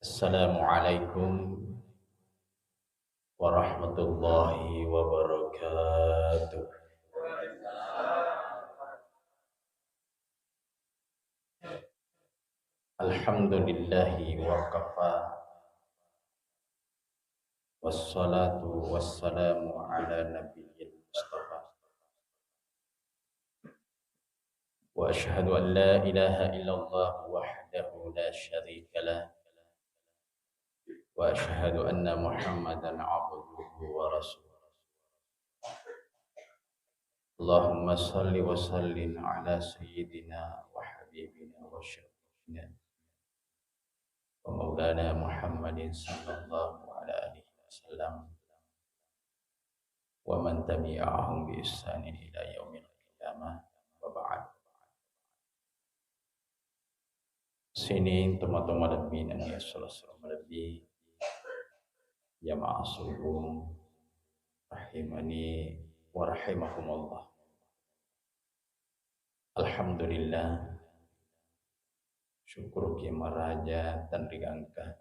Assalamualaikum warahmatullahi wabarakatuh. Alhamdulillahi wa kafa wassalatu wassalamu ala nabiyyil mustafa wa ashhadu an la ilaha illallah wahdahu la syarika lah wa ashhadu anna muhammadan abduhu wa rasuluh. Allahumma salli wa sallim ala sayyidina wa habibina wa syafiina wa maulana Muhammadin sallallahu ala alihi wasallam wa man tabi'ahum bi ihsanin ila yaumil qiyamah wa ba'd. Sini teman-teman lebih dan ya sallallahu lebih jamaah subuh rahimani wa rahimakumullah. Alhamdulillah, syukur kimaraja dan rigangka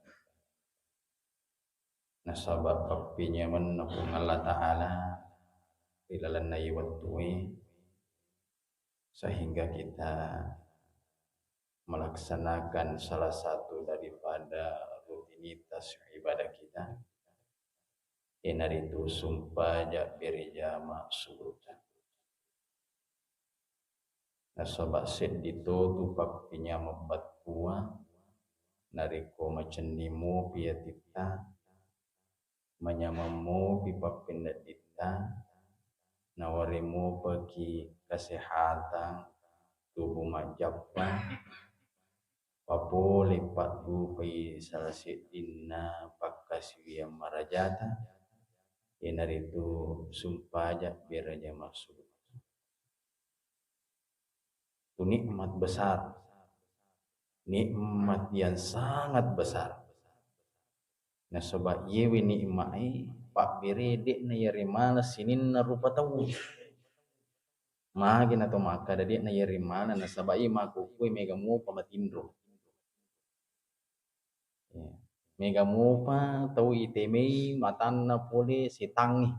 nasabak kapinya menapung Allah Ta'ala ilalan nayi watui sehingga kita melaksanakan salah satu daripada rutinitas ibadah kita inaritu sumpah jakbiri jama surutan nasabak set dito tupak pinya membat kuah nariko macendimu piatita menyamamu pipapindat dita nawarimu bagi kesehatan tubuh majapah papo lipat bupai salasit inna pakaswiya marajata inaritu sumpah jak biraja maksud itu nikmat besar, nikmat yang sangat besar. Nah sebab yewi nikmai pak biredek na yari mana sinin na rupa tahu. Magin atau maka dadek na yari mana na sebab ye makukui megamu pamatindro. Megamu pa tahu itemei matan na pole sitangi.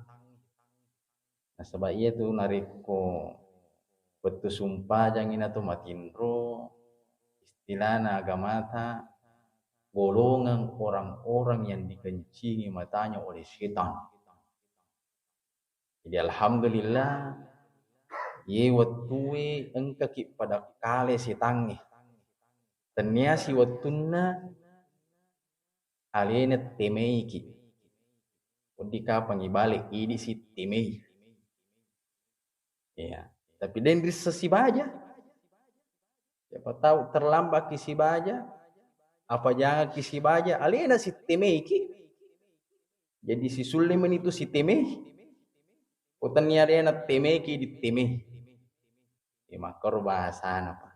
Nah sebab ye tu nariko betul sumpah jangan atau matindro istilahna agamata golongan orang-orang yang dikencingi matanya oleh setan. Jadi alhamdulillah ye watue engka ki pada kale setangi tenia si watunna alena temei ki undika pangibalik idi si temei ya. Tapi dendri sesibaja. Siapa tahu terlambat kisi baja. Apa jangan kisi baja. Alena si temeki. Jadi si Sulaiman itu si temeki. Utani alena temeki di temeki. Ya makar bahasa apa.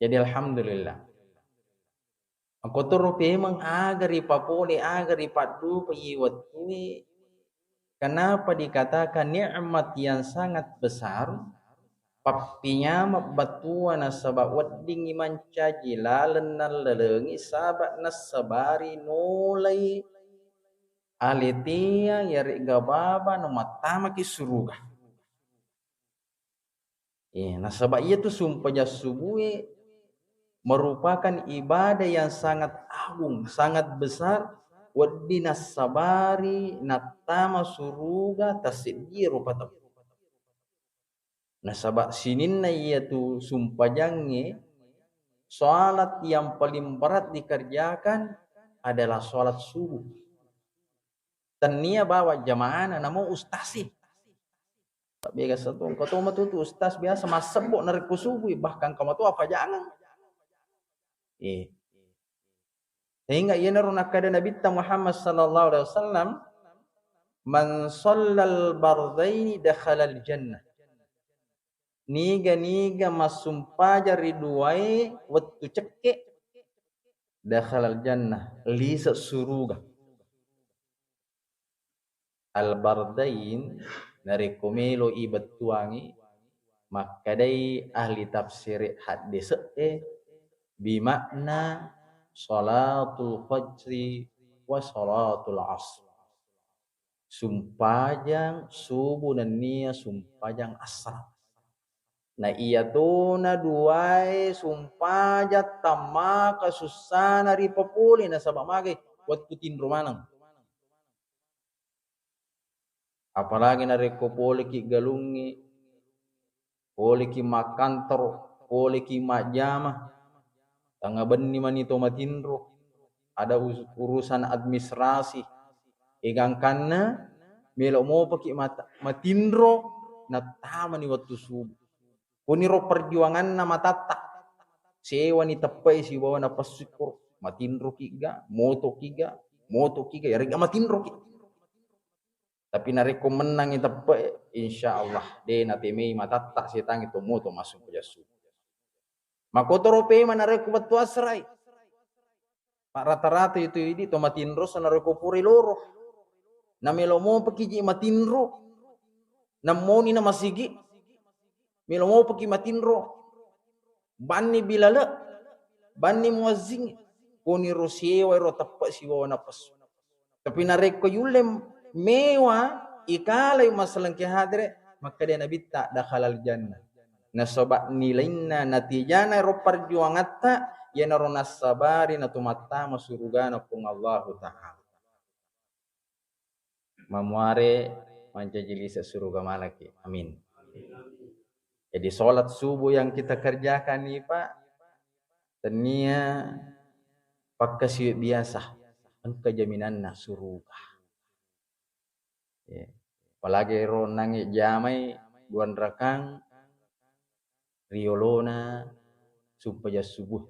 Jadi alhamdulillah. Aku tuh memang agari papole agari padu payiwatui. Kenapa dikatakan nikmat yang sangat besar? Papinya mabatuan nasabak wadding iman caji lalen nalelengi sabat nasabari nulai alitia yari gababa no matama ki suruga. Nasabak ia tu sumpah subuhi merupakan ibadah yang sangat agung, sangat besar. Waddi nasabari natama suruga tasiddi rupata. Nasabak sinin na ia tu sumpah jange salat yang paling berat dikerjakan adalah salat subuh. Tania bawa jamaah namo ustasi. Tak biasa satu kau tu matu tu ustaz biasa masebok nariku subuh bahkan kau tu apa jangan. Sehingga ia narunak kada Nabi Muhammad sallallahu alaihi wasallam man shallal bardaini dakhala al jannah. Niga masumpah jari duai waktu cekek dakhala al jannah lisa suruga. Al bardain dari komelo ibat tuangi makadai ahli tafsir hadis bimakna salatul fajri wa salatul asr. Sumpajang subuh dan nia sumpajang asar. Nah iya tu na duai sumpaja tamma kasusana ri populi na sabab mage buat putin romanang. Apalagi na reko poli ki galungi, poli ki makantor, poli ki majama, tanga benni manito matinro, ada urusan administrasi, igang kanna melo mo paki matinro na tamani waktu subuh. Kuni ro perjuangan na matata, sewa ni tepai si bawa na pasukur, matinro kiga, moto kiga, ya rega matinro ki. Tapi nareko menang itu insya Allah de na temei matata setang itu moto masuk ke jasu. Makoto rope manareko batu asrai. Pak rata-rata itu ini to matinro sanareko puri loro. Na melomo pekiji matinro. Na moni na masigi. Melomo peki matinro. Bani bilala. Bani muazzing. Koni rosiewa ro tepai si bawa napas. Tapi nareko yulem mewah ikalay masalang kihadre maka dia nabi tak dakhalal jannah nasobat nilainna natijana ro perjuangatta yana ro nasabari na tumatta masurugana pung Allah taala mamuare manjajilisa suruga malaki amin. Jadi sholat subuh yang kita kerjakan nih Pak tenia pakai biasa engka jaminanna suruga. Apalagi ro nangi jamai duan rakang riolona supaya subuh.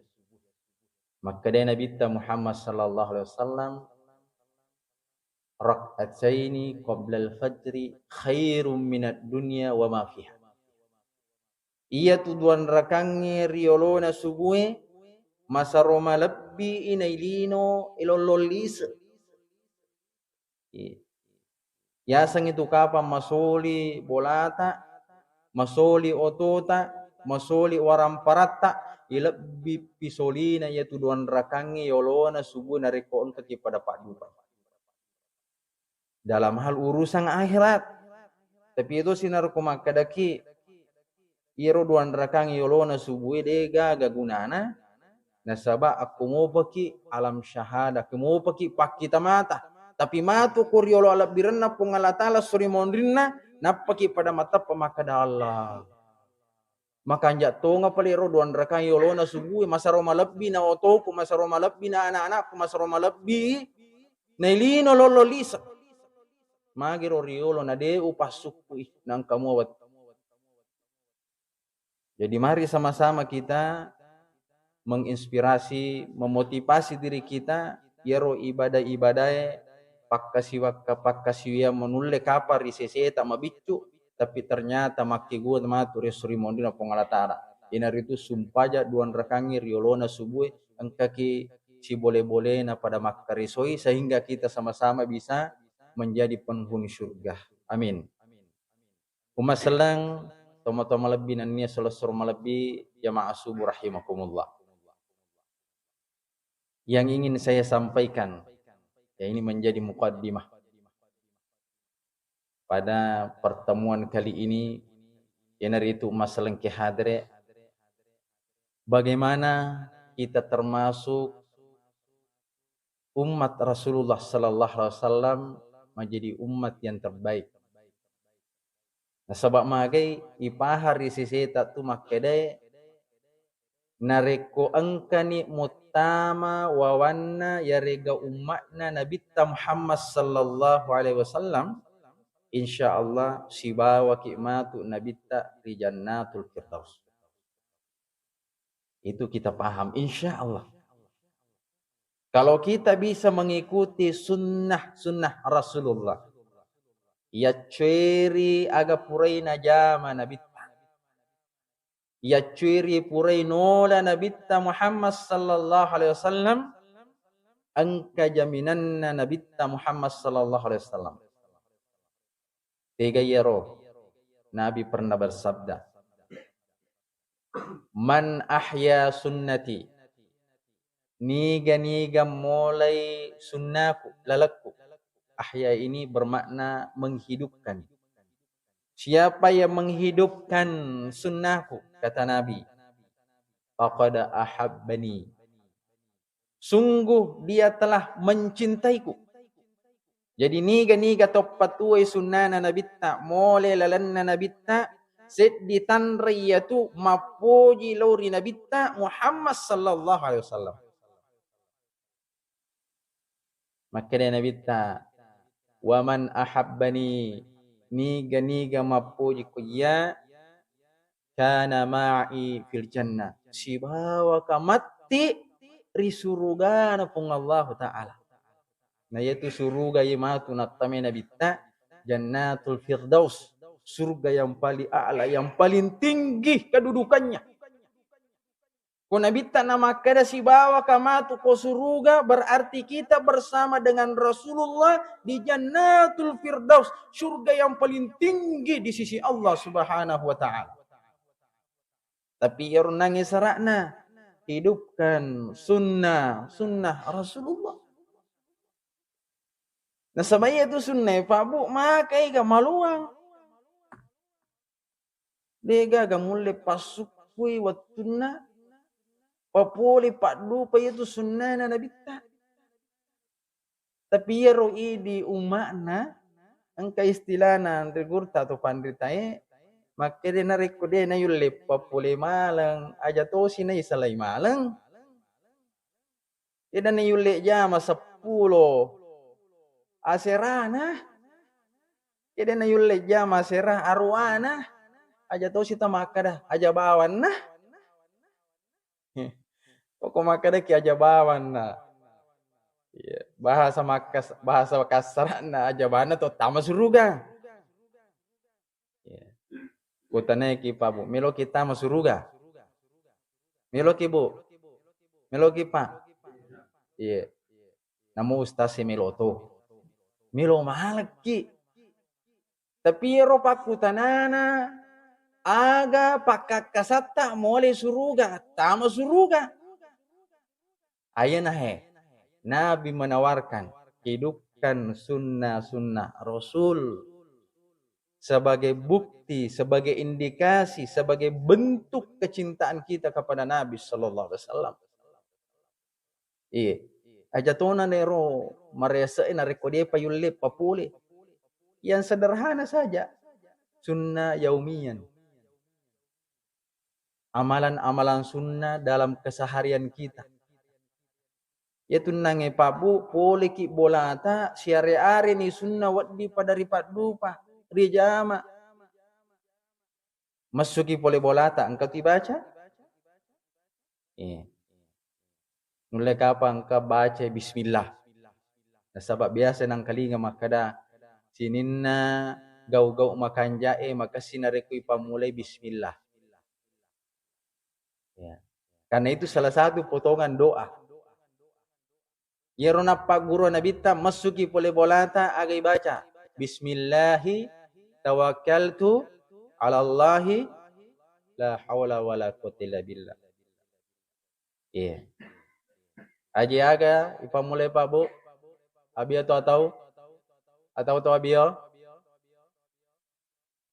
Maka dia Nabi Muhammad sallallahu alaihi wasallam rak'ataini qabla al-fajri khairum minad dunya wa ma fiha. Iya tu duan rakangi riolona subuh masa roma lebbi inailino ilololis. Yasang itu kapan masoli bolata, masoli otota, masoli waramparata, ilebbi pisolina yaitu duan rakangi yolona subuh nareko engke kepada Pak Dupa. Dalam hal urusan akhirat. Tapi itu sinar kumakadaki iro duan rakangi yolona subuh dega gagunana. Nasaba aku mau paki alam syahada, aku mau paki pak kita mata. Tapi matu kuriolo ala birenna pungalatala suri mondrinna napaki pada mata pemakada Allah. Maka anjak tonga palero duan rakan yolona subuh masa roma lebih na otoku masa roma lebih na anak-anakku masa roma lebih na ilino lolo lisa. Magiro riolo na deu pasukui nang kamu awat. Jadi mari sama-sama kita menginspirasi, memotivasi diri kita yero ibadah-ibadah pakkasiwa menulle kapar isese tak mabicu tapi ternyata makki gua matu resuri mondina pongalatara inar itu sumpaja duan rakangi riolona subuh engkaki si boleh-boleh na pada makkarisoi sehingga kita sama-sama bisa menjadi penghuni surga amin. Umat selang toma-toma lebih nania selesor lebih jamaah subuh rahimakumullah. Yang ingin saya sampaikan ya ini menjadi muqaddimah pada pertemuan kali ini yanar itu masalah kehadre bagaimana kita termasuk umat Rasulullah sallallahu alaihi wasallam menjadi umat yang terbaik. Nah sebab magai ipahar risiseta tu makede nareko angkani mutama wawanna yarega umatna Nabi Muhammad sallallahu alaihi wasallam insyaallah sibawa kimatu Nabi di jannatul firdaus. Itu kita paham insyaallah. Kalau kita bisa mengikuti sunnah Rasulullah ya ceri aga purai najama Nabi ya ciri purai nola Nabi Muhammad sallallahu alaihi wasallam angka jaminanna Nabi Muhammad sallallahu alaihi wasallam. Tiga yero Nabi pernah bersabda, man ahya sunnati Niga-niga mulai sunnahku, lalakku. Ahya ini bermakna menghidupkan. Siapa yang menghidupkan sunnahku, kata Nabi, faqad ahabbani. Sungguh dia telah mencintaiku. Jadi niga-niga toppatuai sunnana nabitta, mole lalanna nabitta, seddi tanriyatu mapuji lori nabitta Muhammad sallallahu alaihi wasallam. Maka dia nabitta, waman ahabbani, niga-niga mapuji kuya, kana ma'i fil jannah. Sibawa kamatti risurugana pung Allah Ta'ala. Nah yaitu surga yaitu natame nabitta jannatul firdaus, surga yang paling a'la, yang paling tinggi kedudukannya. Kung nabitta nama kada si bawa kamatu ko surga, berarti kita bersama dengan Rasulullah di jannatul firdaus, surga yang paling tinggi di sisi Allah Subhanahu wa Ta'ala. Tapi yang nangis sarakna hidupkan sunnah Rasulullah. Nah sabaya itu sunnah Pak Bu makai ga maluang. Dega ga mulai pasukui watuna papuli Pak Dupa itu sunnah na nabita. Tapi ya roi di umakna angka istilahna antrigurta atau pandritae maka dia nariko dia na yulle papuli malang aja tosi na isalai malang. Dia na yulle jama 10 aserana, jadi na yulle jama serah arwana, aja tau sita makada aja bawan nah, pokok makada ki aja bawan nah, bahasa kasar nah aja bawan tuh tama suruga, kutanya ki Pak Bu, melo kita masuruga, melo ki Bu, melo ki Pak, namu ustaz si melo tuh. Milo malaki. Tapi ero pakutanana aga pakakasata mole suruga, tama suruga. Ayana he. Nabi menawarkan hidupkan sunnah Rasul sebagai bukti, sebagai indikasi, sebagai bentuk kecintaan kita kepada Nabi sallallahu alaihi wasallam. Ajatona nero maresain narekodie payulle papule. Yang sederhana saja. Sunnah yaumiyan. Amalan-amalan sunnah dalam keseharian kita. Yaitu nange pabu pole ki bolata siare-are ni sunnah waddi pada ripat dupa. Rijama. Masuki pole bolata engkau dibaca? Mulai kapan ka baca bismillah. Nah, sabab biasa nang kalinga makada sininna gau-gau makan jae maka sinarekui pamulai bismillah. Karena itu salah satu potongan doa. Yerona pak guru nabita masuki pole bolata agai baca bismillahi tawakkaltu ala Allahi la haula wala quwwata illa billah. Aji aga ipamulai Pak Bu. Abia tahu abia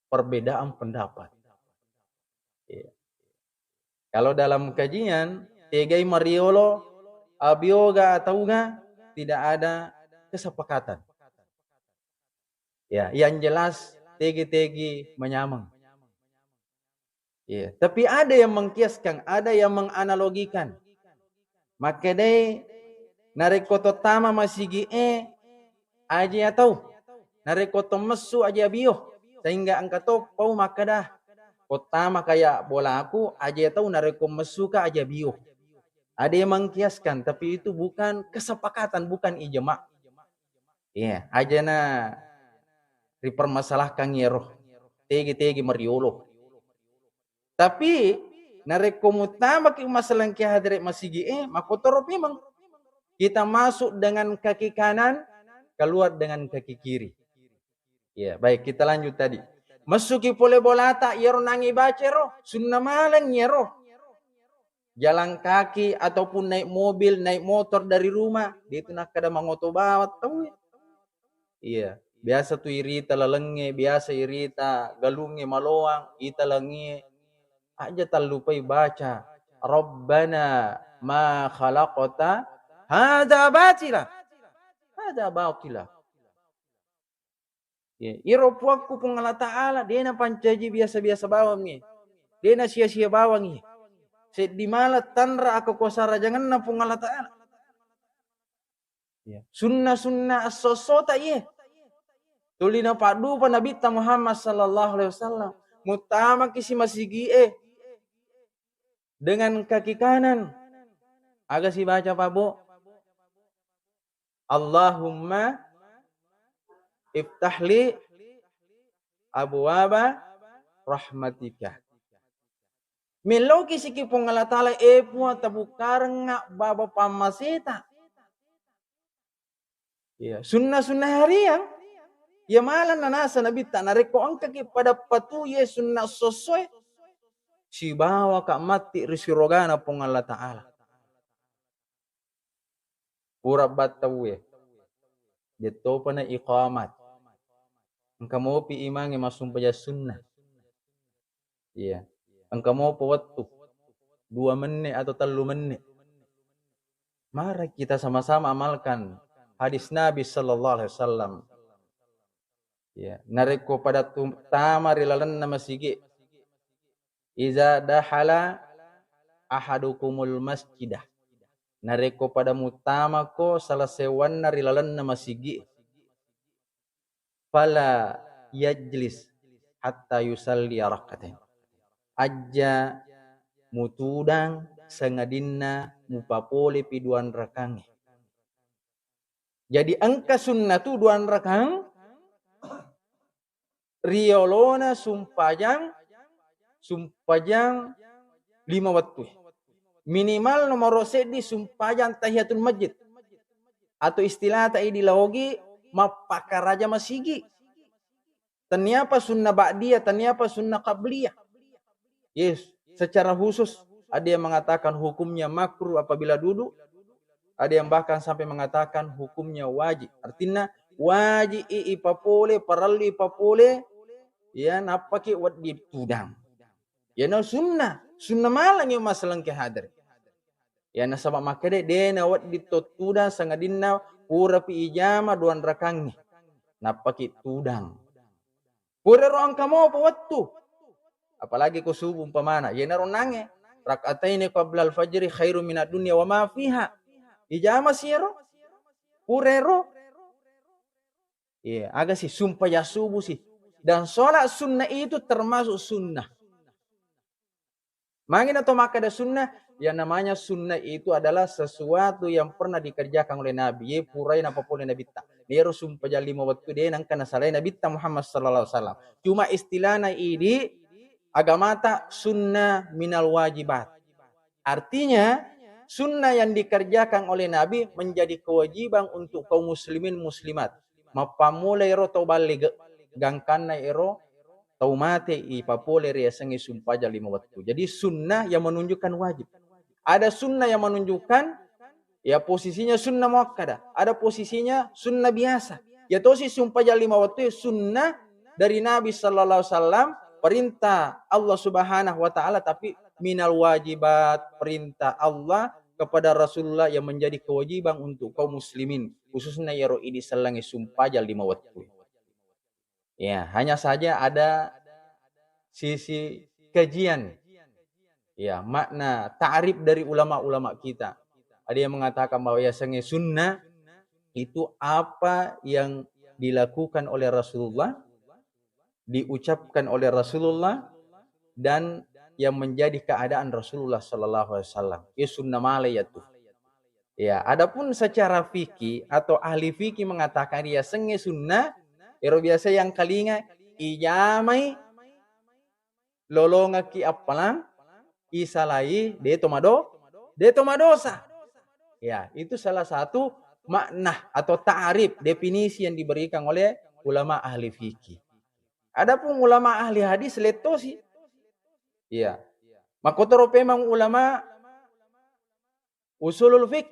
perbedaan pendapat. Kalau dalam kajian tegai mariolo abioga atauga tidak ada kesepakatan. Yang jelas tegi-tegi menyamang. Tapi ada yang mengkiaskan, ada yang menganalogikan. Maka deh narekoto tama masigi aja atau narekoto mesu aja bio sehingga angkato pau maka dah kotama kayak bola aku aja atau nareko mesu ka aja bio. Ada yang mengkiaskan tapi itu bukan kesepakatan, bukan ijma. Aja na dipermasalahkan yeroh tegi mariolo. Tapi nareko mutama ki masalah ki hadirat masigi makotoro memang kita masuk dengan kaki kanan keluar dengan kaki kiri. Baik kita lanjut tadi. Masuki pole bolata yero nangi bacero sunnah malang yero. jalan kaki ataupun naik mobil, naik motor dari rumah, dia itu nak kada mangoto bawat tahu. Iya, biasa tu irita lalenge, biasa irita galunge maloang, ita langie. Aja tak lupai baca. Rabbana ma khalaqta hadza batila. Hadza batila. Ya, iro puakku pun Allah Ta'ala, dia na pancaji biasa-biasa bawang ni. Dia na sia-sia bawang ni. Di mala tanra aku kosara jangan na pun Allah Ta'ala. Ya. Sunnah-sunnah as-sosota ye. Tulina padu pa Nabi Muhammad sallallahu alaihi wasallam. Mutama kisi masigi dengan kaki kanan. Agak si baca Pak Bu. Allahumma iftahli abwaba rahmatika. Melo kisi ki pong Allah Ta'ala epu tabukarang nga baba pamasita. Ya, sunnah-sunnah harian. Ya malan na nasa Nabi ta nareko ang kaki pada patuye sunnah sosoy. Si bawa ka mati risirogana pong Allah Ta'ala. Pura batawe. Dito pa na iqamat. Ang kamo pi imangi masumpaya sunnah. Iya. Ang kamo po waktu 2 menit atau 3 menit. Mari kita sama-sama amalkan hadis Nabi sallallahu alaihi wasallam. Ya, nareko pada tamari lalan nama sigi. Iza dahala ahadukumul masjidah. Nareko pada mutama ko salah sewan narilalan nama sigi. Fala yajlis hatta yusalli rakatain. Aja mutudang sangadinna mupapole piduan rakange. Jadi angka sunnah tu duan rakang riolona sumpajang 5 waktu. Minimal nomor sedi sumpajang tahiyatul masjid. Atau istilah tai di laogi mapakaraja masigi. Tanyapa sunnah ba'diyah, tanyapa sunnah qabliyah. Yes, secara khusus ada yang mengatakan hukumnya makruh apabila duduk. Ada yang bahkan sampai mengatakan hukumnya wajib. Artinya wajib ipapole, parallu ipapole. Ya, napaki wat ditudang. Ya, no sunnah. Sunnah malang yung masalang kehadir. Ya, nasabak makade, dena wat ditutudang sangadinna pura pi ijama 2 rakang ni. Napaki tudang. Pura roang kamo pa wattu. Apalagi ko subuh umpamana. Ya, naron nange. Rakataini qabla al-fajri khairu minad dunya wa ma fiha. Ijama siro. Purero. Iya, agak sih sumpah ya subuh sih. Dan sholat sunnah itu termasuk sunnah. Mangin atau maka ada sunnah, yang namanya sunnah itu adalah sesuatu yang pernah dikerjakan oleh Nabi. Ye purai apa pun Nabi ta. Nero sumpah jali 5 waktu dia nang kana salai Nabi ta Muhammad sallallahu alaihi wasallam. Cuma istilahnya ini agama ta sunnah minal wajibat. Artinya sunnah yang dikerjakan oleh Nabi menjadi kewajiban untuk kaum muslimin muslimat. Mapamulai ro tau balik gangkan na ero tau mate ipapole ria sengi sumpah jali 5 waktu. Jadi sunnah yang menunjukkan wajib. Ada sunnah yang menunjukkan ya posisinya sunnah muakkada. Ada posisinya sunnah biasa. Ya tosi sumpah jali 5 waktu sunnah dari Nabi sallallahu alaihi wasallam, perintah Allah Subhanahu wa taala, tapi minal wajibat, perintah Allah kepada Rasulullah yang menjadi kewajiban untuk kaum muslimin, khususnya yaro ini selangi sumpah jal 5 waktu. Ya, hanya saja ada sisi kajian. Ya, makna ta'rif dari ulama-ulama kita. Ada yang mengatakan bahwa ya sange sunnah itu apa yang dilakukan oleh Rasulullah, diucapkan oleh Rasulullah, dan yang menjadi keadaan Rasulullah sallallahu alaihi wasallam. Ya sunnah malayatu. Ya, adapun secara fikih atau ahli fikih mengatakan dia senge sunnah, ero biasa yang kalinga ijamai lolonga ki apalang isalai de tomadosa. Ya, itu salah satu makna atau ta'rif definisi yang diberikan oleh ulama ahli fikih. Adapun ulama ahli hadis letosi. Iya. Makotoro memang ulama Usulul fiqh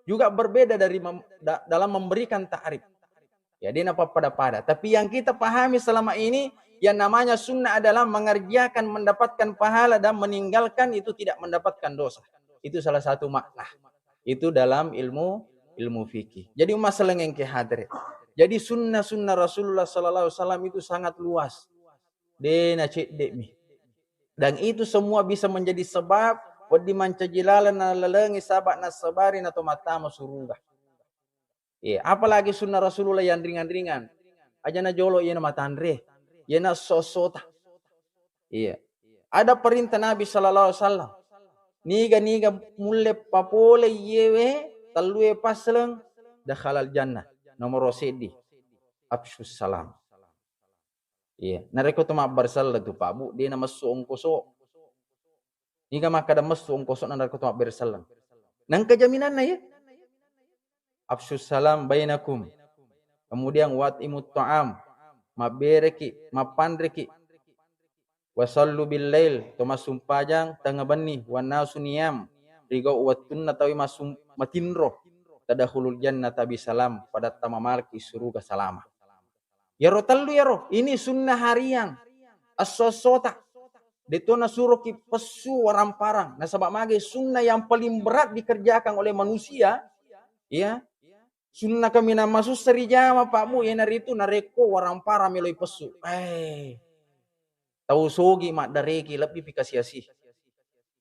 juga berbeda dalam memberikan ta'rif. Ya, dia apa pada. Tapi yang kita pahami selama ini, yang namanya sunnah adalah mengerjakan, mendapatkan pahala, dan meninggalkan itu tidak mendapatkan dosa. Itu salah satu makna. Itu dalam ilmu fikih. Jadi masalah yang kehadirin. Jadi sunnah Rasulullah SAW itu sangat luas. Dena cek demi. Dan itu semua bisa menjadi sebab wadi mancajilalan lalengi sabak nasabarin atau mata surga. Iya, apalagi sunnah Rasulullah yang ringan-ringan. Aja na jolo iya na matandre. Iya na sosota. Iya. Ada perintah Nabi SAW. Niga mulle papole yewe talue pasleng dakhalal jannah. Nomor rosedi. Absyus salam. Iya. Nareko tu mabar salah tu Pak Bu. Dia nama suongkoso. Niga maka ada suongkoso na nareko tu mabar salah. Nang kejaminan na ya. Absyus salam bainakum. Kemudian imut ta'am. Mabereki, mapandreki. Wasallu bil lail, toma sumpajang tengah bani wana suniyam. Rigo watun natawi masum matinro. Tadahulul jannata bisalam pada tamamarki suruga salama. Ya rotallu ya roh, ini sunnah harian. As-sosota. Detona suruh ki pesu waramparang. Nah sebab mage sunnah yang paling berat dikerjakan oleh manusia. Ya. Sunnah kami nama susari jama pakmu ya naritu nareko warampara meloi pesu. Tahu sogi mak dareki lebih pikasiasi.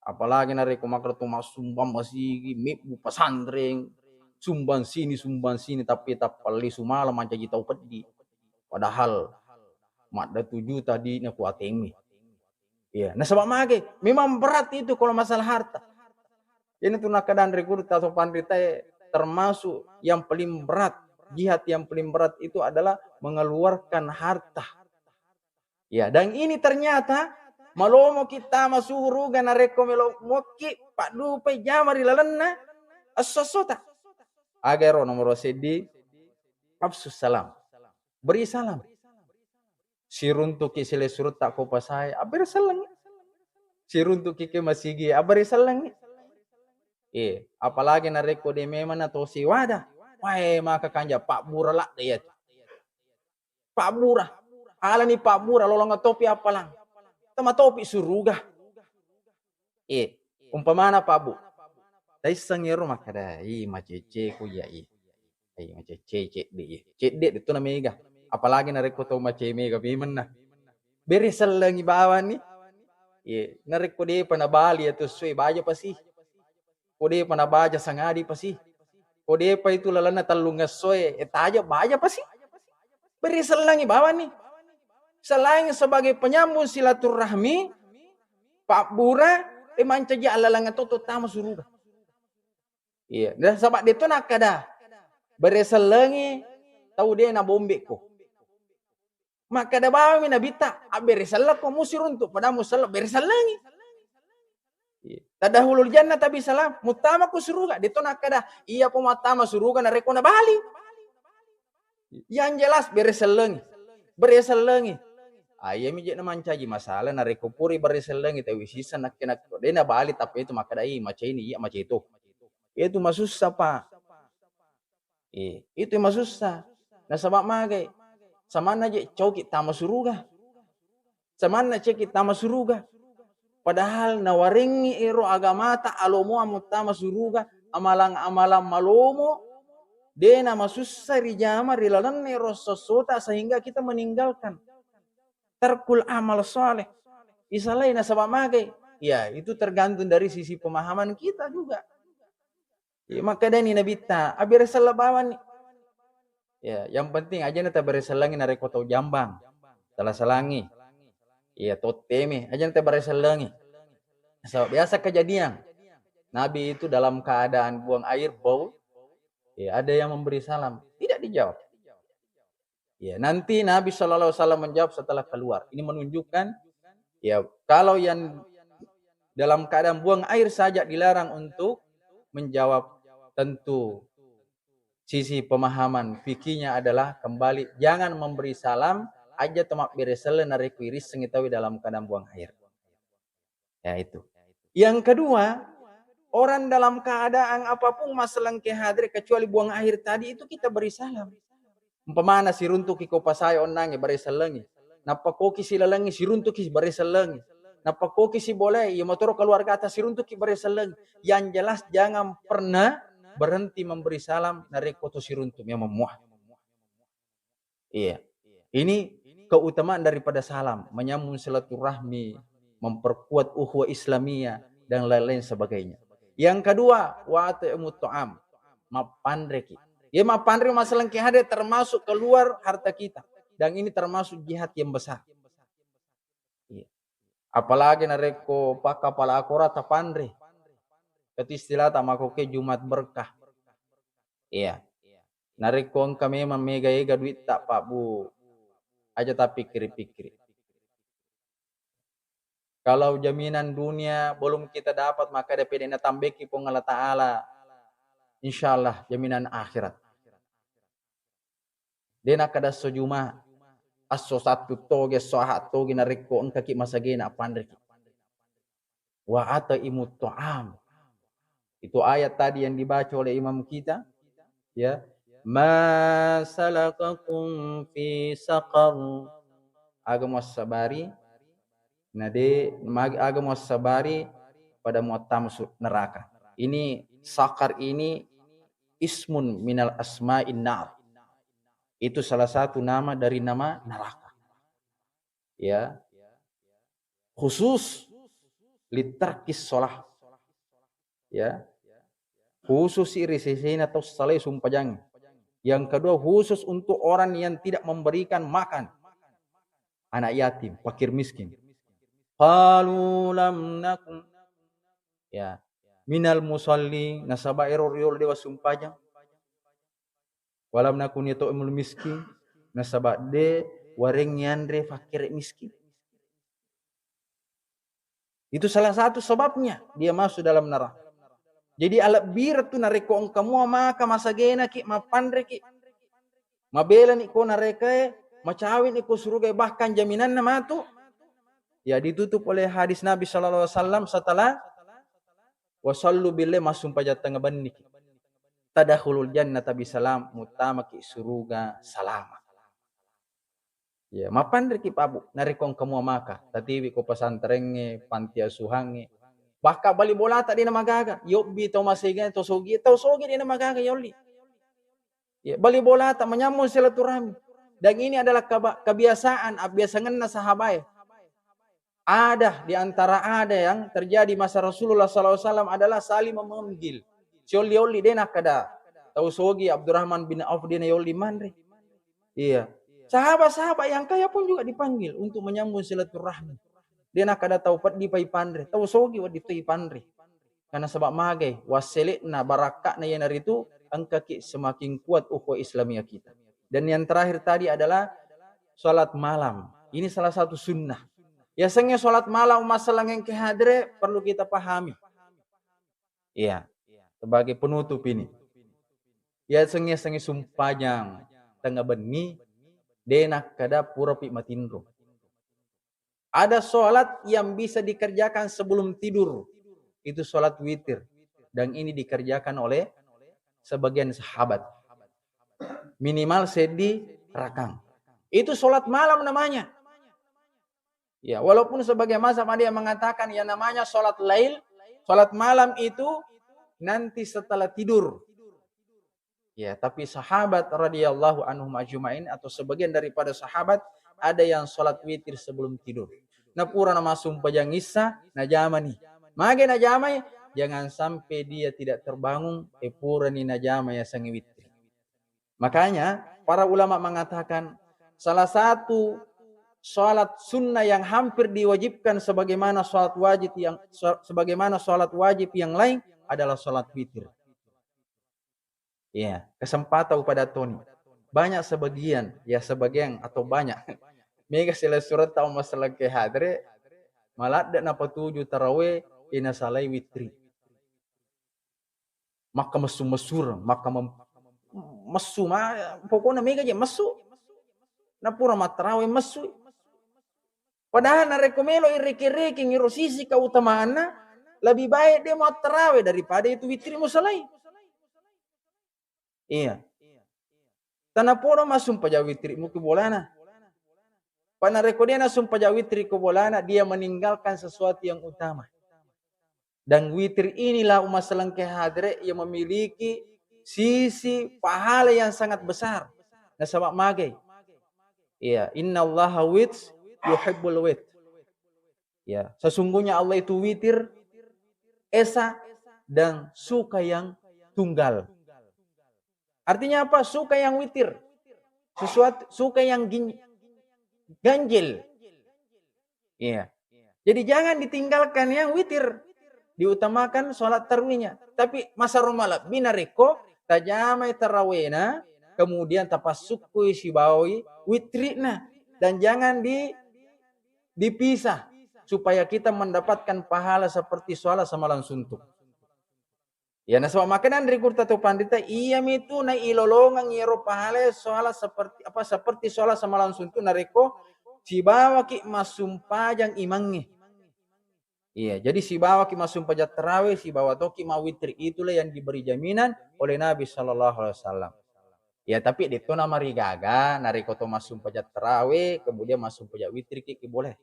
Apalagi nareko makro tu sumbang masigi mebu pasandreng. Sumbang sini tapi tapali sumala mancaji tahu pedi. Padahal mak da 7 juta di naku atemi. Iya, nah sebab mage memang berat itu kalau masalah harta. Ini tuh nakadan rekruta atau pandita termasuk yang paling berat, jihad yang paling berat itu adalah mengeluarkan harta. Ya, dan ini ternyata malomo kita masuhuru gana reko melo moki pak dupe jamari lalenna as-sosota. Agero nomor sedi absus salam. Beri salam. Siruntu ki sile surut tak ko pasai, aberi salam. Siruntu ki ke masigi, aberi salam. Apalagi na reko de memang atau si wada. Wah, maka kanja Pak Bura lah dia. Pak Bura. Ala ni Pak Bura lolong topi apalang. Tama topi suruga. Umpamana Pak Bu. Dai sangero makada macece ku ya macece cek de itu na mega. Apalagi na reko to mace mega bimen na. Beri selengi bawan ni. Na reko de panabali atau sui baja pasti. Kode panabaja sangadi pasti. Kode pa itu lalana talunga soe etaja baja pasti. Beri selangi bawa nih. Selain sebagai penyambung silaturahmi, Pak Bura mancaja alalanga toto tama suruga. Iya, dan sebab itu nak kada. Beri selangi tahu dia na bombe ko. Maka da bawa mina bita, beri selang ko musir untuk pada musal beri selangi. Tadahulul jannah tabi salam mutama ku suruga dito nakada iya pematama suruga na reko na bali yang jelas bereselengi ayah mijek na mancaji masalah na reko puri bereselengi tawi sisa nak dena bali tapi itu makada maca ini iya maca itu masusah pak itu masusah na sabab mage samana je coki tama suruga samana ceki tama suruga. Padahal nawaringi ero agamata alomo amutama suruga amalang-amalang malomo dena masussa rijama rilalan ero sosota sehingga kita meninggalkan tarkul amal soleh. Isalai nasabak mage. Ya itu tergantung dari sisi pemahaman kita juga. Ya, maka dani nabita abir salabawan ya yang penting aja nata beresalangi nareko tau jambang salah salangi. Iya toteme aja nanti bereselangi. So, biasa kejadian Nabi itu dalam keadaan buang air bau. Ya, ada yang memberi salam, tidak dijawab. Ya, nanti Nabi SAW menjawab setelah keluar. Ini menunjukkan ya kalau yang dalam keadaan buang air saja dilarang untuk menjawab, tentu sisi pemahaman fikihnya adalah kembali jangan memberi salam aja temak beresele narik wiris sengitawi dalam keadaan buang air. Ya itu. Yang kedua, Orang dalam keadaan apapun masalah ke hadir kecuali buang air tadi itu kita beri salam. Umpamana si runtuk iko pasaya onange bari salangi. Napa koki si lalangi si runtuk ki bari salangi. Napa koki si boleh ya motor keluarga atas si runtuk ki bari salangi. Yang jelas jangan pernah berhenti memberi salam dari koto si runtuk yang memuah. Iya. Ini keutamaan daripada salam, menyambung silaturahmi, memperkuat ukhuwah Islamiyah dan lain-lain sebagainya. Yang kedua, wa at'imut ta'am, mapandreki. Ya mapandre masalah kehade termasuk keluar harta kita, dan ini termasuk jihad yang besar. Iya. Apalagi nareko paka pala akora tapandre. Kati istilah tamako ke Jumat berkah. Iya. Nareko kami memega-ega duit tak Pak Bu. Aja tak pikir-pikir. Kalau jaminan dunia belum kita dapat, maka DPD na tambeki pong Allah Ta'ala. Insyaallah jaminan akhirat. Dena kada sojuma aso satu toge sohat toge na reko engkaki masagena apandreki. Wa ata'imut ta'am. Itu ayat tadi yang dibaca oleh imam kita, ya. Ma salakakum fi saqar. Agama sabari nade agama sabari pada muatam neraka. Ini sakar ini ismun minal asma'in nar. Itu salah satu nama dari nama neraka. Ya. Khusus litarkis sholah. Ya. Khusus irisisina atau saleh sumpajang. Yang kedua khusus untuk orang yang tidak memberikan makan anak yatim, fakir miskin. Qalu lam nakum, ya, minal musalli, nasaba error yol dewa sumpajang. Walam nakun yatu'imul miskin, nasaba de wareng yandre fakir miskin. Itu salah satu sebabnya dia masuk dalam neraka. Jadi alat bir tu nareko kamu maka masagena ki mapandre ki. Mabela ni ko nareka macawin ni ko surga bahkan jaminan nama tu. Ya ditutup oleh hadis Nabi sallallahu alaihi wasallam setelah wasallu billahi masum pajat ngaban niki. Tadakhulul jannata bisalam mutamaki surga salama. Ya mapandre ki pabu nareko kamu maka tatiwi ko pasantrengne panti asuhange. Baka bali bola tak di na magaga. Yobi tau masigan tau sogi di na magaga yoli. Ya, bali bola tak menyambung silaturahmi. Dan ini adalah kebiasaan na sahabat. Ada di antara ada yang terjadi masa Rasulullah SAW adalah saling memanggil. Yoli dena kada. Tau sogi Abdurrahman bin Auf dena yoli mandri. Iya. Sahabat-sahabat yang kaya pun juga dipanggil untuk menyambung silaturahmi. Dia nak kada tahu pat di pai pandre, tahu sogi wa di pai pandre. Karena sebab magai wasilitna barakatna yang dari itu angkaki semakin kuat ukhuwah Islamiyah kita. Dan yang terakhir tadi adalah salat malam. Ini salah satu sunnah. Biasanya salat malam masalah yang kehadre perlu kita pahami. Iya. Sebagai penutup ini. Biasanya sumpahnya tengah beni denak kada pura pi matindro. Ada sholat yang bisa dikerjakan sebelum tidur. Itu sholat witir. Dan ini dikerjakan oleh sebagian sahabat. Minimal sedi rakang. Itu sholat malam namanya. Ya, walaupun sebagai mazhab ada yang mengatakan yang namanya sholat lail. Sholat malam itu nanti setelah tidur. Ya, tapi sahabat radhiyallahu anhum ajma'in atau sebagian daripada sahabat ada yang sholat witir sebelum tidur. Na pura nama sumpah isa na jama nih. Mage na jama jangan sampai dia tidak terbangun pura ni na jama ya sangi witir. Makanya para ulama mengatakan salah satu sholat sunnah yang hampir diwajibkan sebagaimana sholat wajib yang lain adalah sholat witir. Ya, kesempatan pada Tony. Banyak sebagian atau banyak. Mega sila surat tahu masalah kehadre malat dan apa tujuh taraweh ina salai witri. Maka mesur, maka mesu pokoknya mega aja mesu. Na pura matarawe mesu. Padahal na rekomelo iriki-riki ngiro sisi keutamaanna lebih baik dia mau tarawih daripada itu witir musalai. Iya. Tanah podo masum paja witir mu kebolana. Panareko dia nasum paja witir kebolana, dia meninggalkan sesuatu yang utama. Dan witir inilah umat selengkeh hadre yang memiliki sisi pahala yang sangat besar. Nah sama magai. Iya, innallaha wits yuhibbul wit. Ya, sesungguhnya Allah itu witir, esa dan suka yang tunggal. Artinya apa? Suka yang witir. Sesuatu suka yang ganjil. Iya. Jadi jangan ditinggalkan yang witir. Diutamakan sholat tarawihnya. Tapi masa rumala binareko tajamai tarawihna, kemudian tapasukui si bawi witrina, dan jangan dipisah supaya kita mendapatkan pahala seperti sholat semalam suntuk. Ya naswa makanan dari kurta tu pandita iya itu na ilolongan ngiro pahala sholat seperti sholat semalam suntuk nareko si bawa ki masumpajang imangi. Iya, jadi si bawa ki masum pajat tarawih, si bawa toki mau witri, itulah yang diberi jaminan oleh Nabi SAW. Ya, tapi itu nama rigaga, nariko to masum pajat tarawih, kemudian masum pajat witri ki boleh.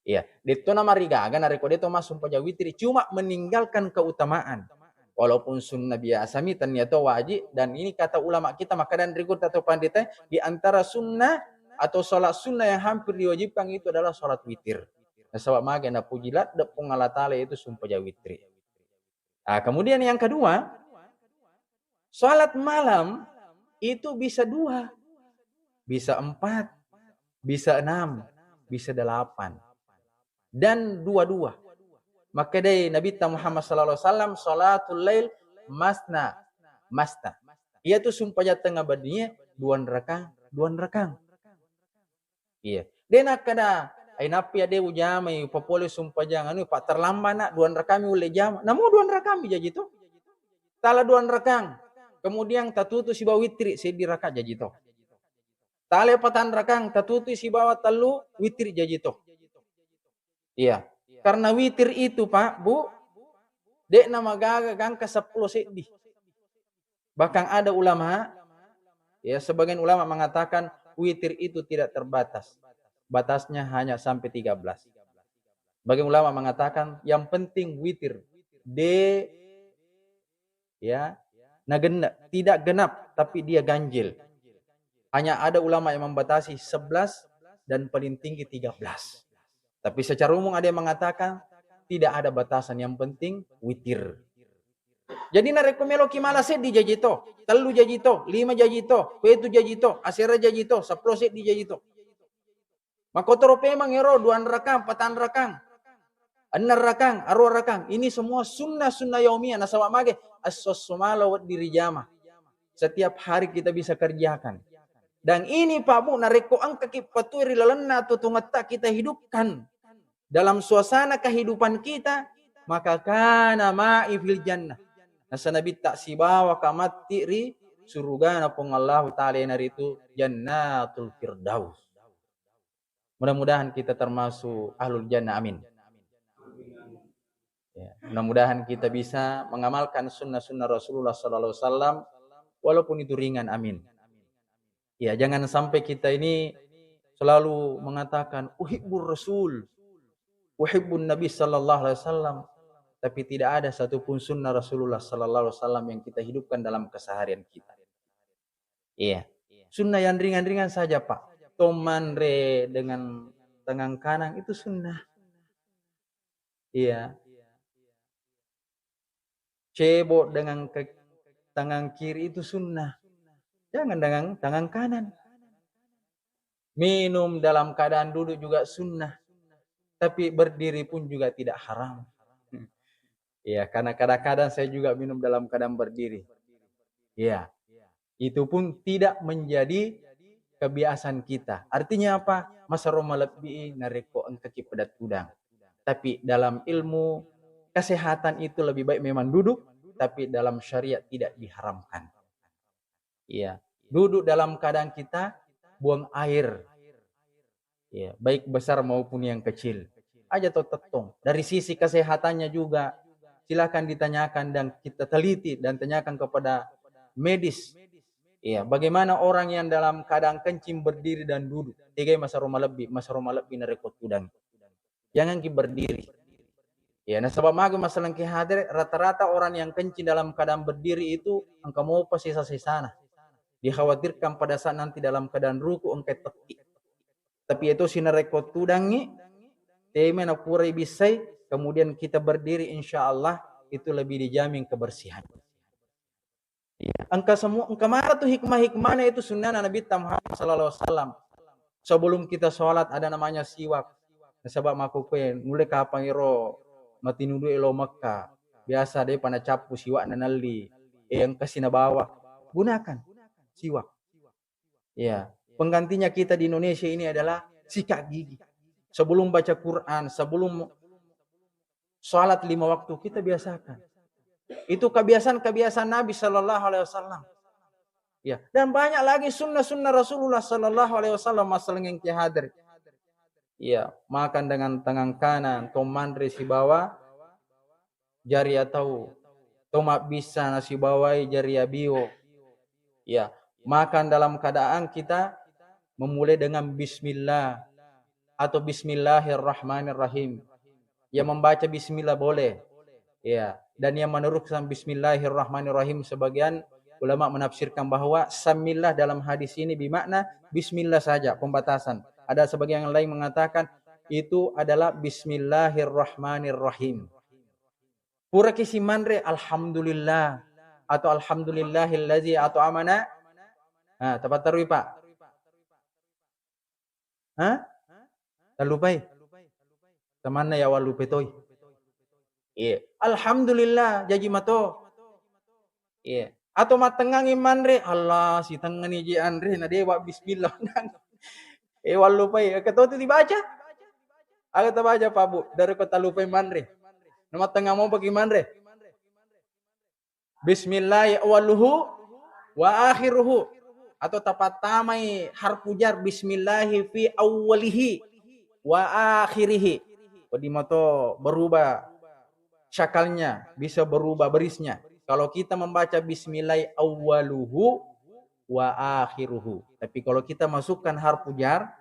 Iya, itu nama rigaga, nariko dia to masum pajat witri, cuma meninggalkan keutamaan. Walaupun sunnah biasa mi ternyata wajib, dan ini kata ulama kita, maka dan rikut atau pandita, di antara sunnah atau sholat sunnah yang hampir diwajibkan itu adalah sholat witir. Sebab maga na pujilat de pengalatale itu sumpah jawitri. Nah, kemudian yang kedua, salat malam itu bisa 2, bisa 4, bisa 6, bisa 8, dan 2-2. Maka dari Nabi Muhammad SAW, salatul lail masna. Ia tu sumpah tengah badinya 2 rakang. Iya. Dia nak kada ay napi ade ujamay popole sumpajang anu pak terlambat nak 2 rakami ule jam. Namu 2 rakami jaji to. Tala 2 rakang. Kemudian tatutu si bawa witri si diraka jaji to. Tala 4 rakang tatutu si bawa telu witri jaji to. Iya. Karena witir itu Pak, Bu, dek nama gaga gangka 10 sedih. Bahkan ada ulama, ya sebagian ulama mengatakan witir itu tidak terbatas. Batasnya hanya sampai 13. Bagi ulama mengatakan yang penting witir ya tidak genap tapi dia ganjil. Hanya ada ulama yang membatasi 11 dan paling tinggi 13. Tapi secara umum ada yang mengatakan tidak ada batasan, yang penting witir. Jadi narekomelo kimala set di jajito, telu jajito, 5 jajito, 7 jajito, asera jajito, 10 set di jajito. Makotoro pemang ero 2 rakang, 4 rakang, 6 rakang, 6 rakang. Ini semua sunnah yaumiyah. Nasawa mage as-sumala wa dirijama. Setiap hari kita bisa kerjakan. Dan ini Pak Bu, nareko ang kakipaturi lalana tutungata kita hidupkan dalam suasana kehidupan kita, maka kana ma'i fil jannah. Nasa nabi tak sibawa kamatiri surga na pong Allah Ta'ala naritu jannatul firdaus. Mudah-mudahan kita termasuk ahlul jannah, amin. Ya, mudah-mudahan kita bisa mengamalkan sunnah-sunnah Rasulullah SAW walaupun itu ringan, amin. Ya, jangan sampai kita ini selalu mengatakan uhibbur rasul, uhibbun nabi sallallahu alaihi wasallam, tapi tidak ada satupun sunnah Rasulullah sallallahu alaihi wasallam yang kita hidupkan dalam keseharian kita. Iya. Sunnah yang ringan-ringan saja, Pak. Tomandre dengan tangan kanan itu sunnah. Iya. Cebok dengan tangan kiri itu sunnah. Jangan dengan tangan kanan. Minum dalam keadaan duduk juga sunnah. Tapi berdiri pun juga tidak haram. Iya, karena kadang-kadang saya juga minum dalam keadaan berdiri. Iya. Itu pun tidak menjadi kebiasaan kita. Artinya apa? Masa Roma lebih nareko engkaki pedat udang. Tapi dalam ilmu kesehatan itu lebih baik memang duduk, tapi dalam syariat tidak diharamkan. Iya, duduk dalam keadaan kita buang air. Iya, baik besar maupun yang kecil. aja tetong. Dari sisi kesehatannya juga silakan ditanyakan dan kita teliti dan tanyakan kepada medis. Iya, bagaimana orang yang dalam keadaan kencing berdiri dan duduk. Tiga masa rumah lebih na rekod tudang. Jangan ki berdiri. Ya, nah sebab magu masalah ki hadir rata-rata orang yang kencing dalam keadaan berdiri itu engkau mau sisa-sisana. Dikhawatirkan pada saat nanti dalam keadaan ruku engkau teki. Tapi itu sinar rekod tudangi, tema na kurai bisai, kemudian kita berdiri insya Allah itu lebih dijamin kebersihan. Ya. Engkau marah tuh hikmah-hikmahnya itu sunnah Nabi Muhammad sallallahu alaihi wasallam. Sebelum kita sholat ada namanya siwak. Sebab aku kue mulai kapan iro matinudu elo Mekah. Biasa deh pada capu siwak nanali. Yang kasih na bawah. Gunakan siwak. Ya, penggantinya kita di Indonesia ini adalah sikat gigi. Sebelum baca Quran, sebelum sholat 5 waktu kita biasakan. Itu kebiasaan Nabi Sallallahu Alaihi Wasallam. Ya, dan banyak lagi sunnah-sunnah Rasulullah Sallallahu Alaihi Wasallam masalah yang hadir. Ya, makan dengan tangan kanan, tomandre si bawah, jari atau tomak bisa nasi bawai jari bio. Ya, makan dalam keadaan kita memulai dengan Bismillah atau Bismillahirrahmanirrahim. Yang membaca Bismillah boleh. Ya, dan yang meneruskan Bismillahirrahmanirrahim sebagian ulama menafsirkan bahwa samillah dalam hadis ini bermakna Bismillah saja, pembatasan. Ada sebagian yang lain mengatakan itu adalah Bismillahirrahmanirrahim. Pura kisi manre alhamdulillah atau alhamdulillahillazi atau amana. Nah, tepat terui Pak. Hah? Talupai. Temana ya walupai toy. Iya. Alhamdulillah jaji mato. Iya. Atau matengang iman re. Allah si tengan iji andre na dewa bismillah. Walupai. Ketua itu dibaca. Aku tak baca Pak Bu. Dari kota lupai manre. Nama tengah mau bagi manre. Bismillah awaluhu wa akhiruhu. Atau tepat tamai harfujar bismillahi fi awwalihi wa akhirihi. Di moto berubah syakalnya, bisa berubah berisnya. Kalau kita membaca bismillah awwaluhu wa akhiruhu. Tapi kalau kita masukkan harfujar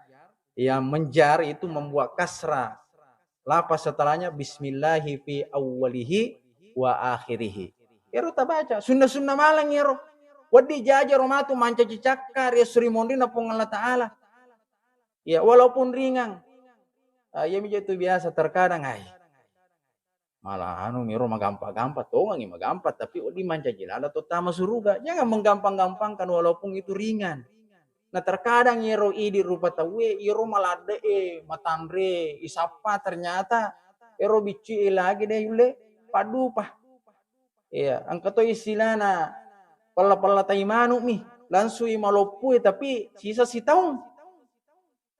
yang menjar itu membuat kasrah. Lapas setelahnya bismillahi fi awwalihi wa akhirihi. Ero tak baca. Sunda-sunda malang ero. Wadi jajar romatu manca cicakar ya suri mondina pung Allah Ta'ala. Ya walaupun ringan. Ya itu biasa terkadang ay. Malah miro magampang-gampang. Tongang magampang. Tapi di manca jilala tama suruga. Jangan menggampang-gampangkan walaupun itu ringan. Nah terkadang iro idi rupa tawe. Iro malade matandre. Isapa ternyata. Iro bici lagi deh yule. Padu pah. Iya. Angkato istilahna. Pala-pala taimanu mi. Langsung malopui. Tapi sisa si tahun.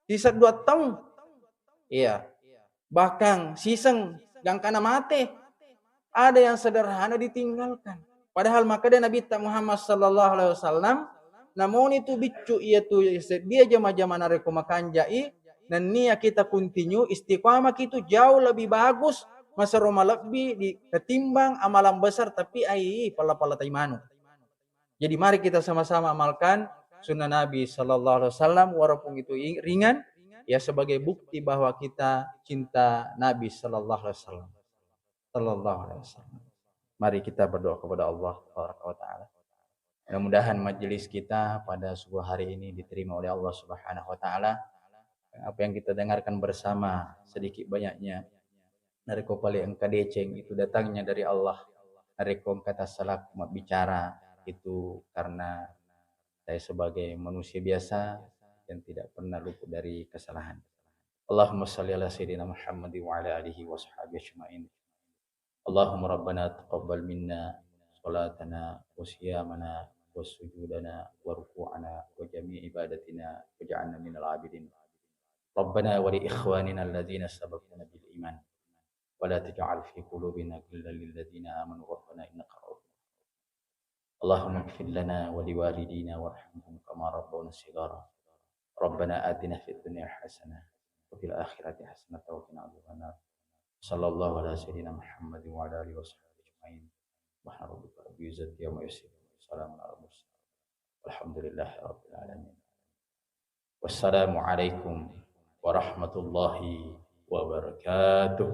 Sisa 2 tahun. Iya. Bahkan siseng. Yang kana mate. Ada yang sederhana ditinggalkan. Padahal maka Nabi Muhammad sallallahu alaihi wasallam namun itu bicu ia tu dia jama-jama nareko makan jai dan nia kita continue istiqamah itu jauh lebih bagus masa Roma lebih ketimbang amalan besar tapi pala-pala taimanu. Jadi mari kita sama-sama amalkan sunnah Nabi sallallahu alaihi wasallam walaupun itu ringan ya sebagai bukti bahwa kita cinta Nabi sallallahu alaihi wasallam. Sallallahu alaihi wasallam. Mari kita berdoa kepada Allah Subhanahu wa taala. Mudah-mudahan majelis kita pada sebuah hari ini diterima oleh Allah Subhanahu wa taala. Apa yang kita dengarkan bersama sedikit banyaknya dari kopali engka deceng itu datangnya dari Allah. Dari kata salah bicara itu karena saya sebagai manusia biasa yang tidak pernah luput dari kesalahan. Allahumma shalli ala sayyidina Muhammad wa ala alihi wa sahbihi ajma'in. Allahumma rabbana taqabbal minna salatana wa siyamana wa sujudana wa ruku'ana wa jami' ibadatina waj'alna minal 'abidin. Rabbana wa li ikhwanina alladhina sabaquna bil iman wa la taj'al fi qulubina ghillan lil ladzina amanu rabbana innaka ra'ufur rahim. Allahumma ighfir lana wa liwalidina warhamhum kama rabbawna shighara. Rabbana atina fid dunya hasanah wa wa fil akhirati hasanatan wa qina adzabannar. Sallallahu ala sayyidina Muhammad wa ala alihi washabbihi ajmain. Subhana rabbika rabbil izzati amma yasifun. Salamun alal mursalin. Walhamdulillahi rabbil alamin. Wassalamu alaikum warahmatullahi wabarakatuh.